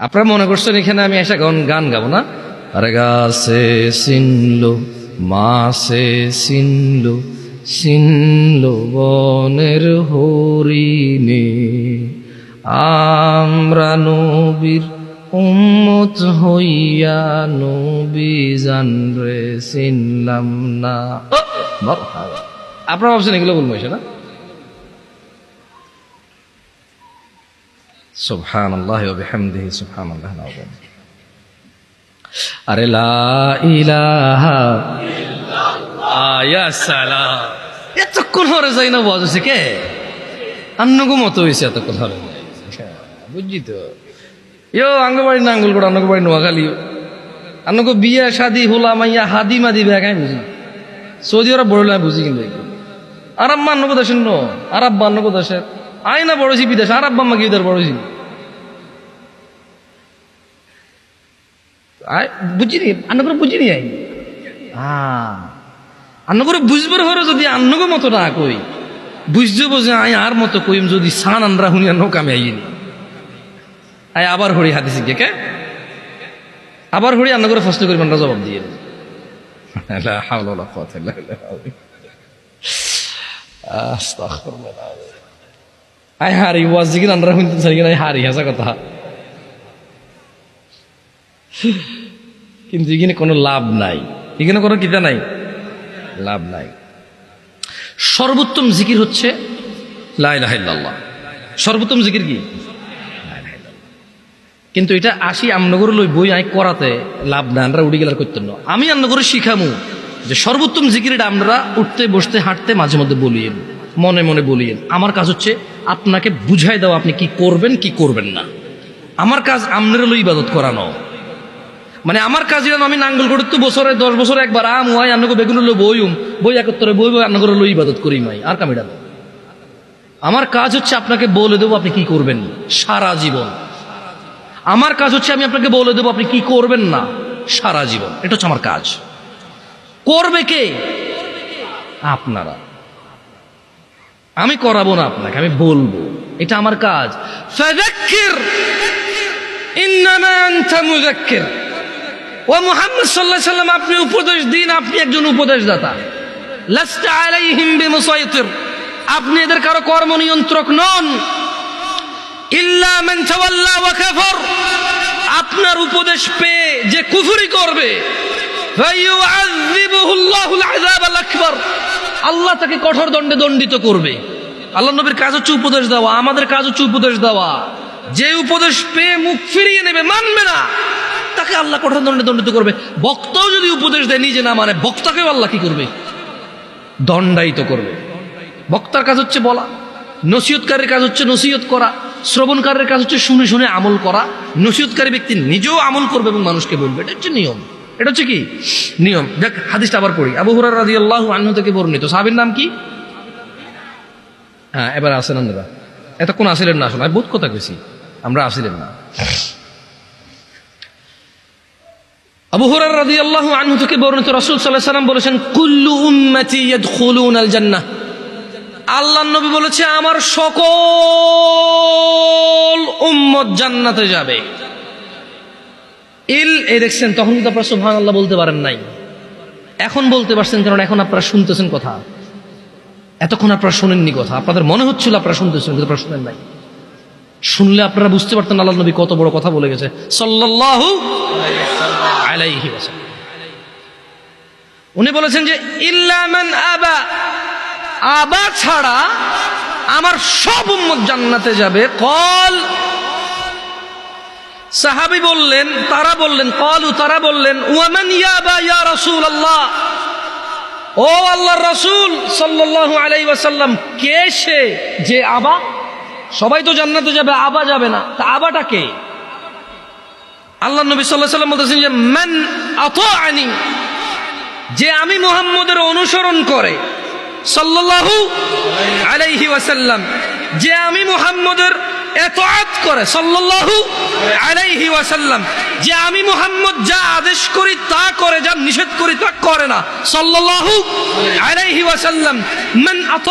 আপনারা মনে করছেন এখানে আমি এসে গান গাবো না? আরে গাছে চিনলো মাছে চিনলো চিনলো বনের হরিণে, আমরা নবীর উম্মত হইয়া নবী জানরে চিনলাম না। আপনারা ভাবছেন এগুলো বলবো না? সুবহানাল্লাহি ওয়া বিহামদিহি সুবহানাল্লাহিল আযীম। আরে লা ইলাহা ইল্লাল্লাহ, ইয়া সালাম। এতক্ষণ হরে যাই না বলছে কে আন্নগো মতো হয়েছে, এতক্ষণ হরে বুঝছি তো। ইয়ো আঙ্গবাড়ি না আঙ্গুলগোড়া, আঙ্গবাড়ি নোয়াখালী, আন্নগো বিয়ে শাদি হোলা মাইয়া হাদি মাদি বেগাই বুঝি। সৌদি আরব বড় বুঝি, কিন্তু আরব মান্নগো দেশের ন আরব বান্নগো দেশের আই না বড়ছি বিদেশ, আরব বাম্মা কি ইদার বড়ছি বুঝি নি আন্ন করে বুঝি নি আই আন্ন করে বুঝবার হরে যদি আন্নগো মতো না কই বুঝতে বোঝে আই আর মতো কইম যদি সান আনরা হুনিয়া নৌকা আমি আইনি আই আবার হরি হাতে শিখে কে আবার হরি আন্ন করে ফসল করি আমরা জবাব দিয়ে আই হারি ওয়াজ জিগির আন্ডার শুনতে চাই কিনা হারি হাসা কথা, কিন্তু এখানে কোনো লাভ নাই, এখানে কোনো কিতা নাই, লাভ নাই। সর্বোত্তম জিকির হচ্ছে লা ইলাহা ইল্লাল্লাহ। সর্বোত্তম জিকির কি? কিন্তু এটা আসি আমনগর লই বই আই করাতে লাভ নাই, আমরা উড়ি গেলার করতেন না। আমি আমনগরে শিখামু যে সর্বোত্তম জিকির এটা আমরা উঠতে বসতে হাঁটতে মাঝে মধ্যে বলিয়েন, মনে মনে বলিয়েন। আমার কাজ হচ্ছে আপনাকে বুঝাই দেওয়া আপনি কি করবেন কি করবেন না। আমার কাজ আমনের লই ইবাদত করানো, মানে আমার কাজ যেন আমি নাঙ্গল করে তো বছরে 10 বছরে একবার আম হয় আন্নগো বেগুন লো বইম বই একত্তরে বই বই আন্নগর লই ইবাদত করি মাই আর কামিটা। আমার কাজ হচ্ছে আপনাকে বলে দেবো আপনি কি করবেন সারা জীবন। আমার কাজ হচ্ছে আমি আপনাকে বলে দেবো আপনি কি করবেন না সারা জীবন। এটা হচ্ছে আমার কাজ। করবে কে? আপনারা। আমি করাবো না আপনাকে, আমি বলবো, এটা আমার কাজ। ফাযাক্কির ইন্নামা আনতা মুযাক্কির। ও মুহাম্মদ সাল্লাল্লাহু আলাইহি ওয়াসাল্লাম, আপনি উপদেশ দিন, আপনি একজন উপদেশদাতা। লাস্তা আলাইহিম বিমুসাইতির, আপনি এদের কারো কর্ম নিয়ন্ত্রক নন। ইল্লা মান তাওয়াল্লা ওয়া কাফার, আপনার উপদেশ পেয়ে যে কুফরি করবে, ফায়ুআযিবুহুল্লাহুল আযাবাল আকবার, আল্লাহ তাকে কঠোর দণ্ডে দণ্ডিত করবে। আল্লাহ নবীর কাজ হচ্ছে উপদেশ দেওয়া, আমাদের কাজ হচ্ছে উপদেশ দেওয়া। যে উপদেশ পেয়ে মুখ ফিরিয়ে নেবে, মানবে না, তাকে আল্লাহ কঠোর দণ্ডে দণ্ডিত করবে। বক্তাও যদি উপদেশ দেয় নিজে না মানে, বক্তাকেও আল্লাহ কি করবে? দণ্ডায়িত করবে। বক্তার কাজ হচ্ছে বলা, নসিহতকারীর কাজ হচ্ছে নসিহত করা, শ্রবণকারীর কাজ হচ্ছে শুনে শুনে আমল করা। নসিহতকারী ব্যক্তি নিজেও আমল করবে এবং মানুষকে বলবে। এটা হচ্ছে নিয়ম, এটা হচ্ছে কি নিয়ম। দেখ হাদিসটা আবার পড়ি। আবু হুরায়রা রাদিয়াল্লাহু আনহু থেকে বর্ণিত। সাহাবীর নাম কি? হ্যাঁ, এবার আসেন আপনারা। এতক্ষণ আসিলেন না, আসলে বহুত কথা কইছি, আমরা আসিলেন না। আবু হুরায়রা রাদিয়াল্লাহু আনহু থেকে বর্ণিত, রাসূল সাল্লাল্লাহু আলাইহি ওয়াসাল্লাম বলেছেন, কুল্লু উম্মতি ইয়াদখুলুনাল জান্নাহ। আল্লাহর নবী বলেছে আমার সকল উম্মত জান্নাতে যাবে। এই দেখছেন, তখন কিন্তু আপনারা সুবহানাল্লাহ বলতে পারেন নাই, এখন বলতে পারছেন, কারণ এখন আপনারা শুনতেছেন কথা। এতক্ষণ আপনারা শোনেননি কথা, আপনাদের মনে হচ্ছিল আপনারা শুনতেছেন, কিন্তু আপনারা শুনেন নাই। শুনলে আপনারা বুঝতে পারতেন আল্লাহর নবী কত বড় কথা বলে গেছে সাল্লাল্লাহু আলাইহি ওয়াসাল্লাম। উনি বলেছেন যে ইল্লা মান আবা, আবা ছাড়া আমার সব উম্মত জান্নাতে যাবে। কল, সাহাবী বললেন, তারা বললেন, কলু, তারা বললেন, ওয়ামান ইয়াবা ইয়া রাসূলুল্লাহ, ও আল্লাহর রাসূল সাল্লাল্লাহু আলাইহি ওয়াসাল্লাম, কে সে যে আবা? সবাই তো জান্নাতে যাবে, আবা যাবে না, তা আবাটা কে? আল্লাহর নবী সাল্লাল্লাহু আলাইহি ওয়াসাল্লাম বলতেছেন যে মান আতাআনি, যে আমি মুহাম্মদের অনুসরণ করে, সাল্লাল্লাহু আলাইহি ওয়াসাল্লাম, যে আমি মুহাম্মদের ইতাআত করে, সাল্লাল্লাহু আলাইহি ওয়াসাল্লাম, যে আমি মুহাম্মদ যা আদেশ করি তা করে, যা নিষেধ করি তা করে না, সাল্লাল্লাহু আলাইহি ওয়াসাল্লাম। মান